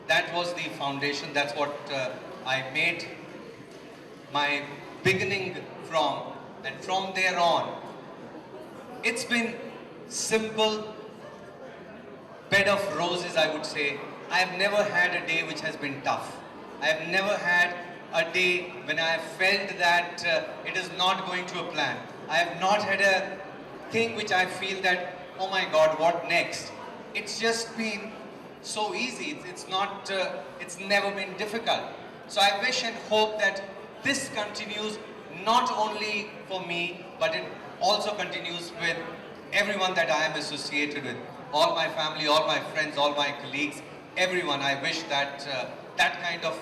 that was the foundation. That's what I made my beginning from, and from there on, it's been simple, bed of roses, I would say. I have never had a day which has been tough. I have never had a day when I have felt that it is not going to a plan. I have not had a thing which I feel that, oh my God, what next? It's just been so easy. It's never been difficult. So I wish and hope that this continues not only for me, but it also continues with everyone that I am associated with. All my family, all my friends, all my colleagues, everyone. I wish that that kind of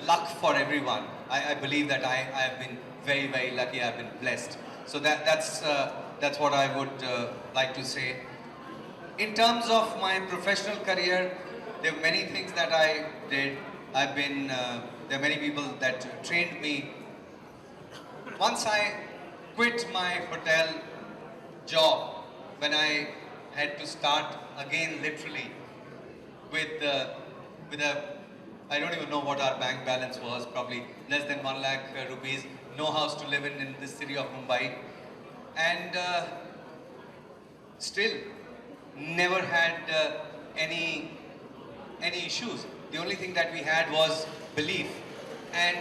luck for everyone. I believe that I have been very, very lucky. I've been blessed. So that's what I would like to say. In terms of my professional career, there are many things that I did. There are many people that trained me. Once I quit my hotel job, when I had to start again literally with I don't even know what our bank balance was, probably less than 1 lakh rupees, no house to live in this city of Mumbai, and still never had any issues. The only thing that we had was belief, and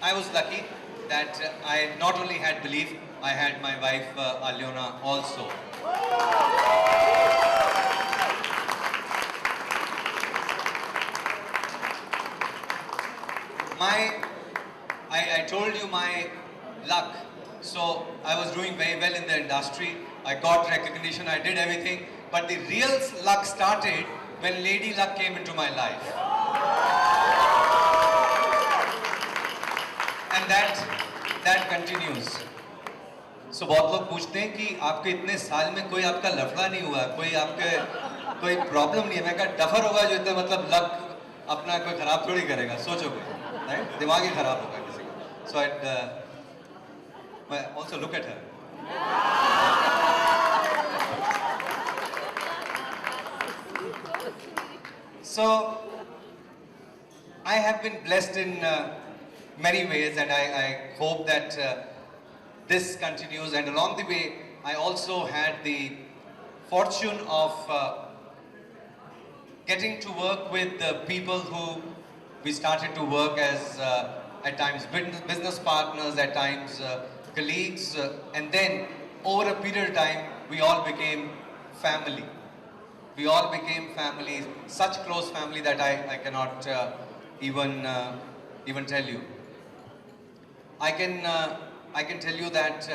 I was lucky that I not only had belief, I had my wife Alyona also. I told you my luck. So I was doing very well in the industry. I got recognition, I did everything. But the real luck started when Lady Luck came into my life. And that continues. So बहुत लोग पूछते हैं कि आपके इतने साल में कोई आपका लफड़ा नहीं हुआ, कोई प्रॉब्लम नहीं है। मैं कहा डफर होगा जो इतना मतलब लक अपना कोई खराब थोड़ी करेगा, सोचो कोई, राइट? दिमाग ही खराब होगा किसी का। So I also look at her. So I have been blessed in many ways, and I hope that this continues. And along the way, I also had the fortune of getting to work with people who we started to work as at times business partners, at times colleagues, and then over a period of time, we all became family. We all became families, such close family that I cannot even tell you. I can tell you that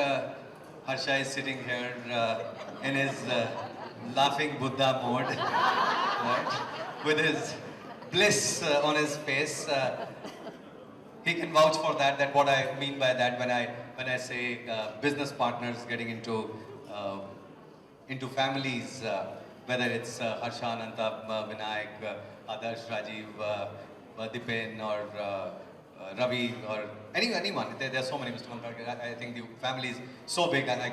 Harsha is sitting here in his laughing Buddha mode, right? With his bliss on his face. He can vouch for that. That what I mean by that when I say business partners getting into families, whether it's Harsha, Ananta, Vinayak, Adarsh, Rajiv, Dipen, or Ravi, or anyone. There are so many, Mr. Mankar. I think the family is so big and I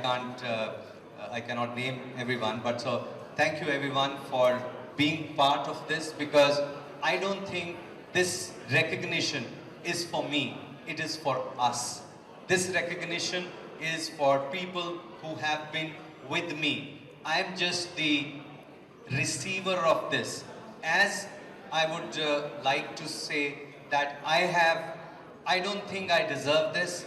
cannot name everyone. But so thank you everyone for being part of this, because I don't think this recognition is for me, it is for us. This recognition is for people who have been with me. I am just the receiver of this. As I would like to say that I don't think I deserve this.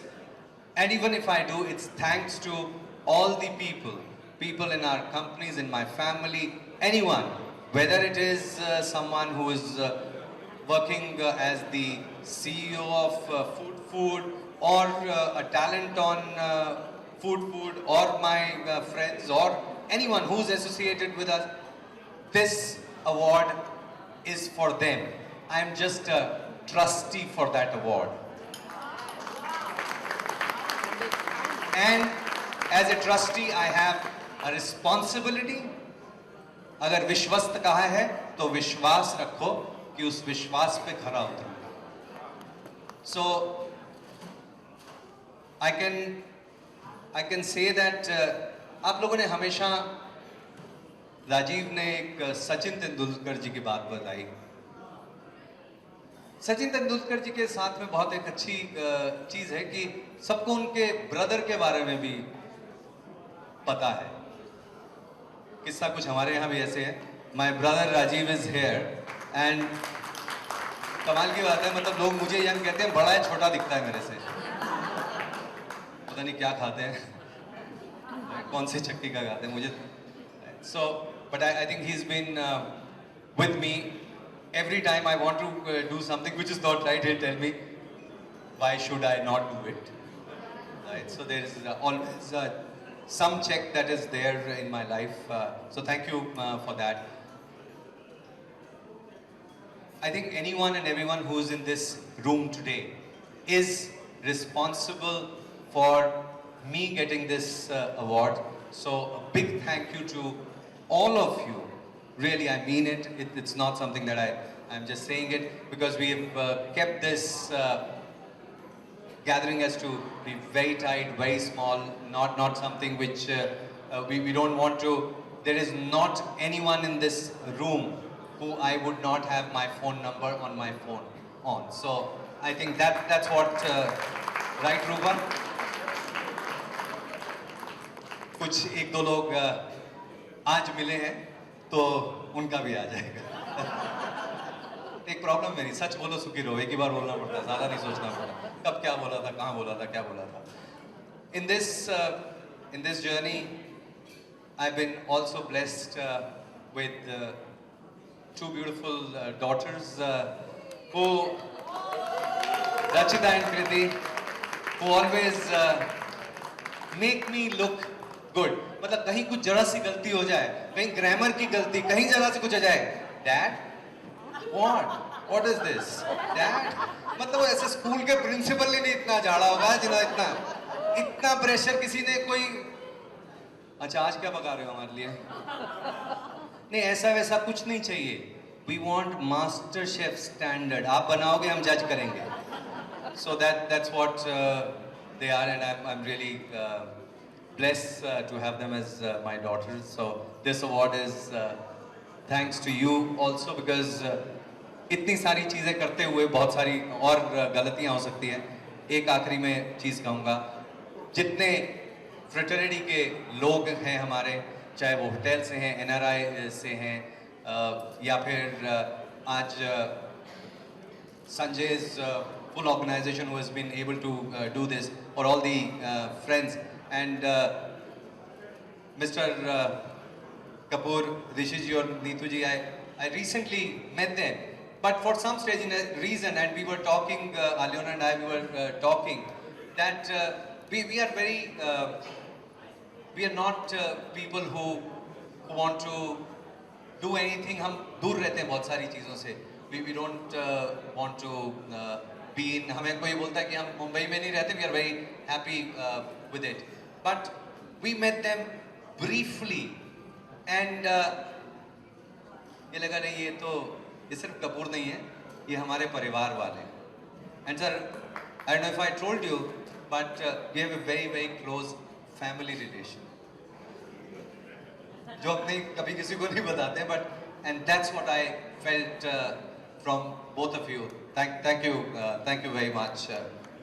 And even if I do, it's thanks to all the people in our companies, in my family, anyone, whether it is someone who is working as the CEO of Food, or a talent on Food, or my friends, or anyone who's associated with us. This award is for them. I'm just a trustee for that award. And as a trustee, I have a responsibility. अगर विश्वस्त कहा है तो विश्वास रखो कि उस विश्वास पे खरा उतरो. So I can say that आप लोगों ने हमेशा, राजीव ने एक सचिन तेंदुलकर जी की बात बताई. सचिन तेंदुलकर जी के साथ में बहुत एक अच्छी चीज है कि सबको उनके ब्रदर के बारे में भी पता है। किस्सा कुछ हमारे यहाँ भी ऐसे है। My brother Rajiv is here and कमाल की बात है, मतलब लोग मुझे यंग कहते हैं, बड़ा है छोटा दिखता है मेरे से। पता नहीं क्या खाते हैं, कौन से चक्की का खाते हैं मुझे। So but I think he is been with me every time I want to do something which is not right. He'll tell me, why should I not do it? Right. So there is always some check that is there in my life. So thank you for that. I think anyone and everyone who is in this room today is responsible for me getting this award. So a big thank you to all of you. Really, I mean it. It's not something that I'm just saying it because we have kept this gathering as to be very tight, very small, not something which we don't want to. There is not anyone in this room who I would not have my phone number on my phone on. So I think that's what right, Rupa? कुछ एक दो लोग आज मिले हैं तो उनका भी आ जाएगा। एक प्रॉब्लम मेरी, सच बोलो सुखी रहो, एक ही बार बोलना पड़ता है, ज्यादा नहीं सोचना पड़ता कब क्या बोला था, कहाँ बोला था, क्या बोला था। in this journey I've been also blessed with two beautiful daughters who Rachita and Kriti, who always make me look good. मतलब कहीं कुछ जरा सी गलती हो जाए, कहीं ग्रामर की गलती, कहीं जरा से कुछ हो जाए, dad what is this dad. मतलब ऐसे स्कूल के प्रिंसिपल ने नहीं इतना झाड़ा होगा जितना इतना प्रेशर किसी ने कोई। अच्छा आज क्या पका रहे हो हमारे लिए? नहीं ऐसा वैसा कुछ नहीं चाहिए। We want MasterChef standard. आप बनाओगे हम जज करेंगे। सो that's what they are and I'm really blessed to have them as my daughters. So this award is thanks to you also because इतनी सारी चीज़ें करते हुए बहुत सारी और गलतियाँ हो सकती हैं। एक आखिरी में चीज़ कहूँगा, जितने फ्रेटर्निटी के लोग हैं हमारे, चाहे वो होटल से हैं, NRI से हैं या फिर आज Sanjay's full organization who has been able to do this, for all the friends and Mr. Kapoor, Rishi ji or Neetu ji, I recently met them, but for some strange reason, and we were talking, Alyona and I, we were talking that we are very, we are not people who want to do anything. हम दूर रहते हैं बहुत सारी चीज़ों से। We don't want to be in, हमें कोई बोलता है कि हम मुंबई में नहीं रहते, we are very happy with it. But we met them briefly and ये लगा नहीं ये सिर्फ कपूर नहीं है, ये हमारे परिवार वाले हैं। And sir, I don't know if I told you, but we have a very close family relation. जो अपने कभी किसी को नहीं बताते हैं, and that's what I felt from both of you. Thank you very much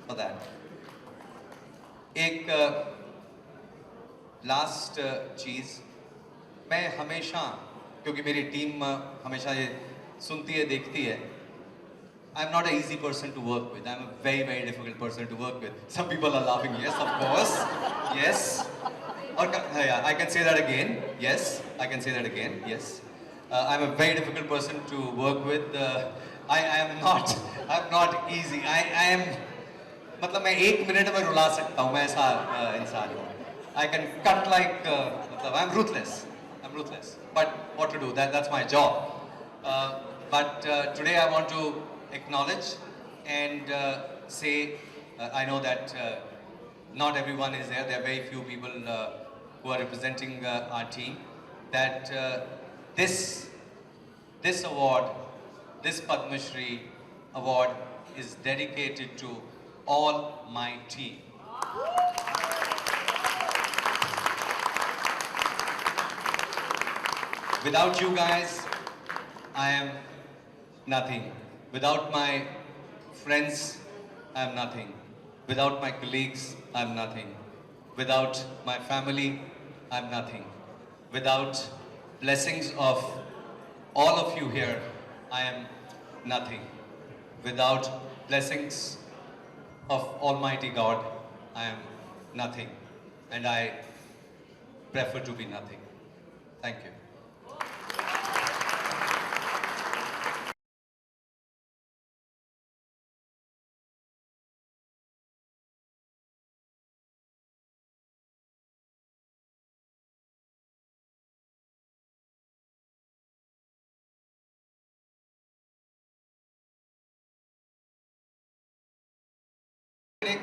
for that. एक last चीज़, मैं हमेशा, क्योंकि मेरी टीम हमेशा ये सुनती है, देखती है, I'm not an easy person to work with. I'm a very difficult person to work with. Some people are laughing. Yes, of course. Yes. Or yeah, I can say that again. Yes, I can say that again. Yes. I'm a very difficult person to work with. I am not. I'm not easy. I am. मतलब मैं एक minute में रुला सकता हूँ, मैं ऐसा इंसान हूँ। I can cut like. मतलब I'm ruthless. I'm ruthless. But what to do? That's my job. But today I want to acknowledge and say, I know that not everyone is there. There are very few people who are representing our team. That this award, this Padma Shri award, is dedicated to all my team. Without you guys, I am nothing. Without my friends, I'm nothing. Without my colleagues, I'm nothing. Without my family, I'm nothing. Without blessings of all of you here, I am nothing. Without blessings of Almighty God, I am nothing. And I prefer to be nothing. Thank you.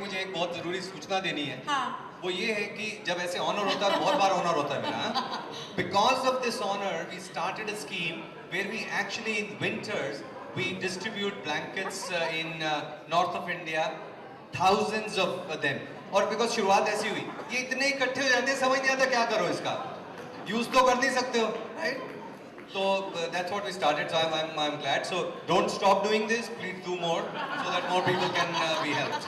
मुझे एक बहुत जरूरी सूचना देनी है। हाँ। वो ये है कि जब ऐसे ऑनर होता है, बहुत बार ऑनर होता है मेरा। Because of this honor, we started a scheme where we actually in winters we distribute blankets in north of India, thousands of them. और because शुरुआत ऐसी हुई, ये इतने इकट्ठे हो जाते हैं, समझ नहीं आता क्या करो इसका। यूज तो कर नहीं सकते हो, right? So that's what we started. So I'm glad. So don't stop doing this. Please do more so that more people can be helped.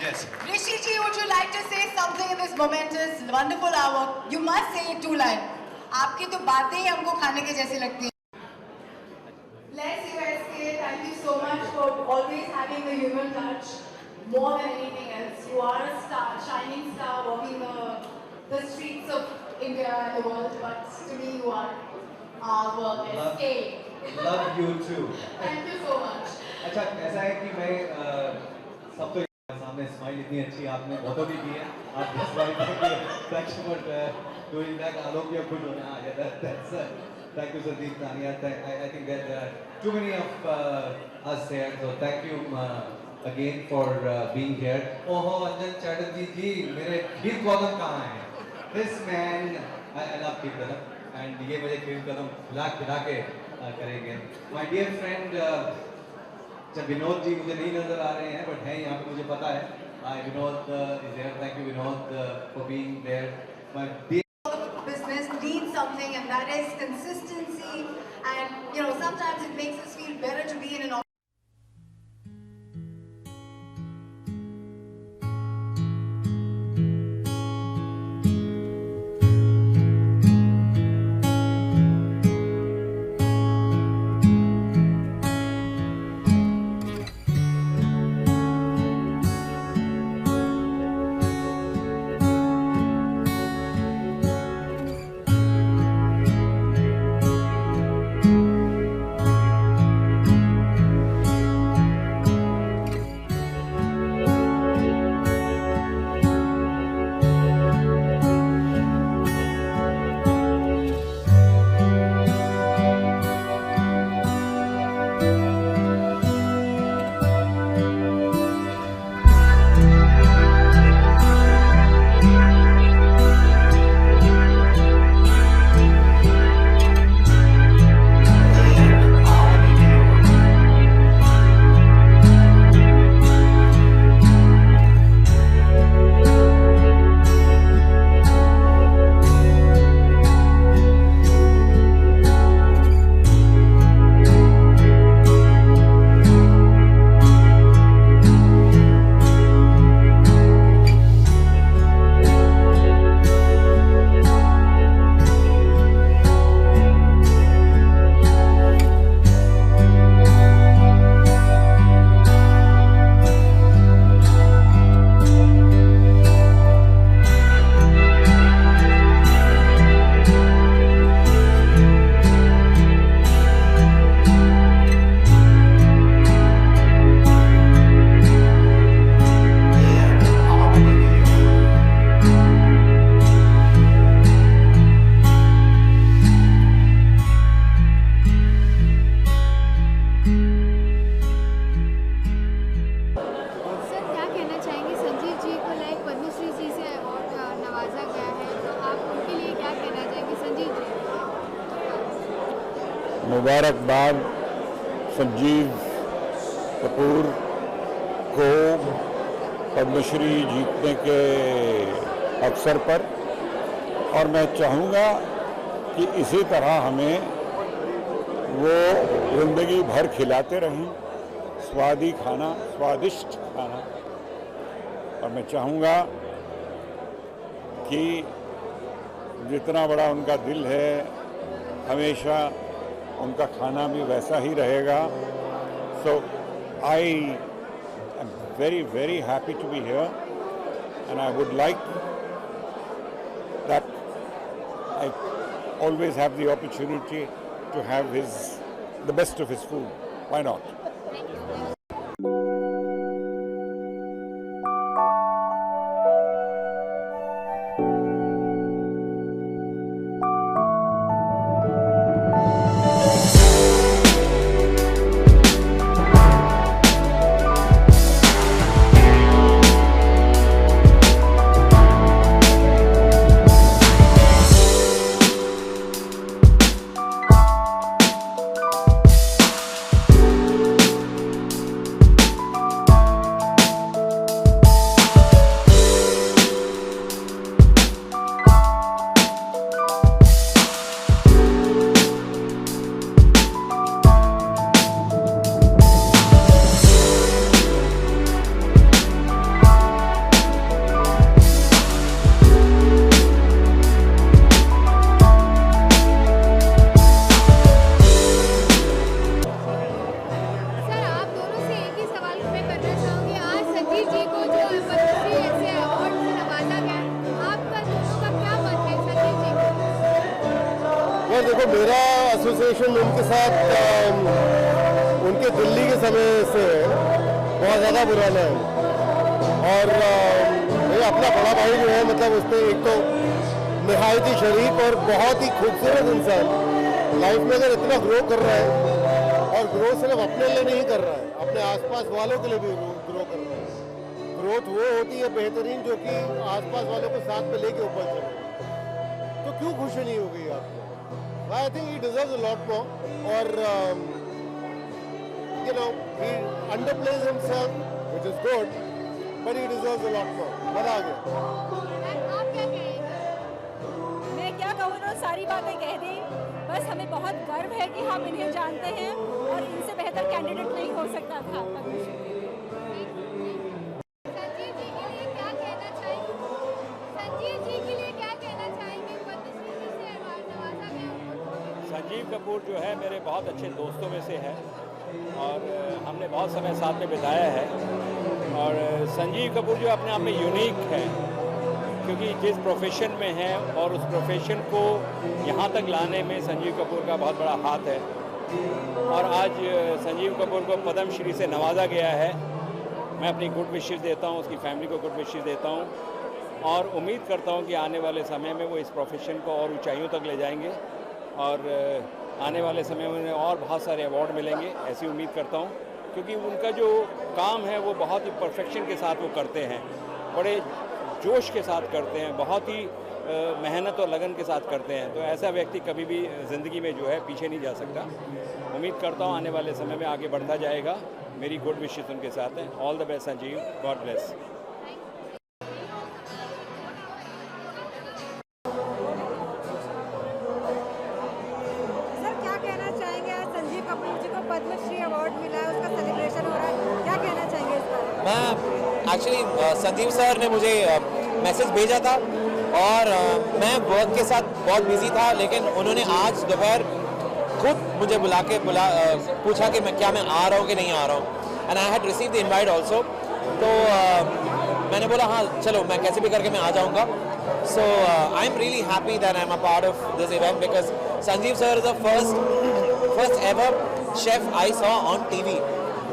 Yes. Rishi ji, would you like to say something in this momentous, wonderful hour? You must say it 2 line. आपकी तो बातें ही हमको खाने के जैसी लगती हैं. Bless you, SK. Thank you so much for always having the human touch. More than anything else, you are a star, shining star, walking the streets of India and the world. But to me, you are our work, SK. Love you too. Thank you so much. अच्छा ऐसा है कि मैं सब तो सामने smile इतनी अच्छी आपने बहुतों की है आप जिस बार thanks for doing that Alok या खुद होना या that's thank you Sandeep Tania I think that there are too many of us there so thank you again for being here ओहो अंजन चैटर्जी जी मेरे खीर कदम कहाँ हैं this man I love kheer kadam and ये मुझे खीर कदम खिला के करेंगे माय डियर फ्रेंड अच्छा विनोद जी मुझे नहीं नजर आ रहे हैं बट हैं यहाँ पे मुझे पता है Vinod is there thank you Vinod for being there my business needs something and that is consistency and you know sometimes it makes us feel better to be in an मुबारकबाद संजीव कपूर को पद्मश्री जीतने के अवसर पर और मैं चाहूँगा कि इसी तरह हमें वो ज़िंदगी भर खिलाते रहें, स्वादिष्ट खाना। और मैं चाहूँगा कि जितना बड़ा उनका दिल है, हमेशा उनका खाना भी वैसा ही रहेगा। So I am very very happy to be here and I would like that I always have the opportunity to have the best of his food. Why not? देखो, मेरा एसोसिएशन उनके साथ उनके दिल्ली के समय से बहुत ज़्यादा पुराना है। और मेरा अपना बड़ा भाई जो है, मतलब उसने एक तो नहायत ही शरीफ और बहुत ही खूबसूरत इंसान, लाइफ में अगर इतना ग्रो कर रहा है, और ग्रो सिर्फ अपने लिए नहीं कर रहा है, अपने आसपास वालों के लिए भी ग्रो कर रहा है। ग्रोथ वो होती है बेहतरीन जो कि आसपास वालों को साथ में लेके ऊपर चले, तो क्यों खुशी नहीं होगी आपको? I think he deserves a lot more, or you know, he underplays himself, which is good, but he deserves a lot more. मजा आ गया। आप क्या कहेंगे? मैं क्या कहूँ ना, सारी बातें कह दी। बस हमें बहुत गर्व है कि हम इन्हें जानते हैं और इनसे बेहतर कैंडिडेट नहीं हो सकता था पद्मश्री के लिए। संजीव जी के लिए क्या कहना चाहेंगे? संजीव जी के लिए क्या कहना चाहेंगे? पद्मश्री जी से नवाजा गया। संजीव कपूर जो है मेरे बहुत अच्छे दोस्तों में से है और हमने बहुत समय साथ में बिताया है। और संजीव कपूर जो अपने आप में यूनिक है, क्योंकि जिस प्रोफेशन में है और उस प्रोफेशन को यहाँ तक लाने में संजीव कपूर का बहुत बड़ा हाथ है। और आज संजीव कपूर को पद्म श्री से नवाजा गया है। मैं अपनी गुड विशेस देता हूँ, उसकी फैमिली को गुड विशेस देता हूँ और उम्मीद करता हूँ कि आने वाले समय में वो इस प्रोफेशन को और ऊंचाइयों तक ले जाएंगे और आने वाले समय में उन्हें और बहुत सारे अवार्ड मिलेंगे, ऐसी उम्मीद करता हूँ। क्योंकि उनका जो काम है वो बहुत ही परफेक्शन के साथ वो करते हैं, बड़े जोश के साथ करते हैं, बहुत ही मेहनत और लगन के साथ करते हैं। तो ऐसा व्यक्ति कभी भी ज़िंदगी में जो है पीछे नहीं जा सकता। उम्मीद करता हूँ आने वाले समय में आगे बढ़ता जाएगा। मेरी गुड विशेस उनके साथ हैं। All the best Sanjeev, god bless. Padmashri award मिला है, उसका सेलिब्रेशन हो रहा है, क्या कहना चाहेंगे इस बारे में? मैं एक्चुअली संजीव सर ने मुझे मैसेज भेजा था और मैं वर्क के साथ बहुत बिजी था, लेकिन उन्होंने आज दोपहर खुद मुझे पूछा कि मैं आ रहा हूँ कि नहीं आ रहा हूँ। And I had receive the invite also. तो मैंने बोला हाँ चलो, मैं कैसे भी करके मैं आ जाऊँगा। So I am really happy that I am a part of this event because Sanjeev sir is the first ever chef I saw on TV.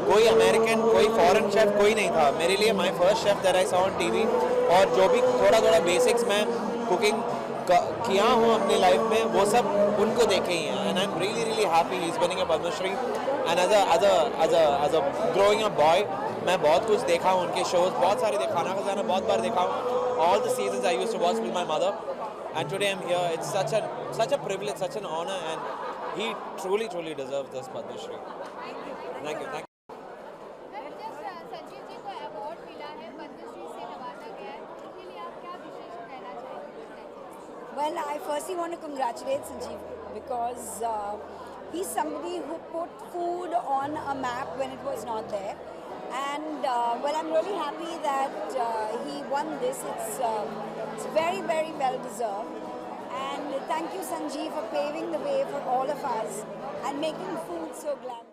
कोई अमेरिकन, कोई फॉरेन शेफ कोई नहीं था मेरे लिए। My first chef that I saw on TV. और जो भी थोड़ा बेसिक्स मैं कुकिंग किया हूँ अपनी लाइफ में, वो सब उनको देखे ही हैं। And I am really happy he is winning a Padmashri. And as a growing a boy मैं बहुत कुछ देखा हूँ, उनके शोज बहुत सारे देखा, खाना खजाना बहुत बार देखा हूँ। All the seasons I used to watch with my mother and today I am here. It's such a privilege, such an honor, and he truly deserves this Padma Shri. Thank you. Sanjeev ji को award मिला है, पद्मश्री से नवाजा गया है, उसके लिए आप क्या विशेष कहना चाहेंगे? Well, I firstly want to congratulate Sanjeev because He's somebody who put food on a map when it was not there. And well, I'm really happy that he won this. It's very, very well deserved. And thank you, Sanjeev, for paving the way for all of us and making food so glamorous.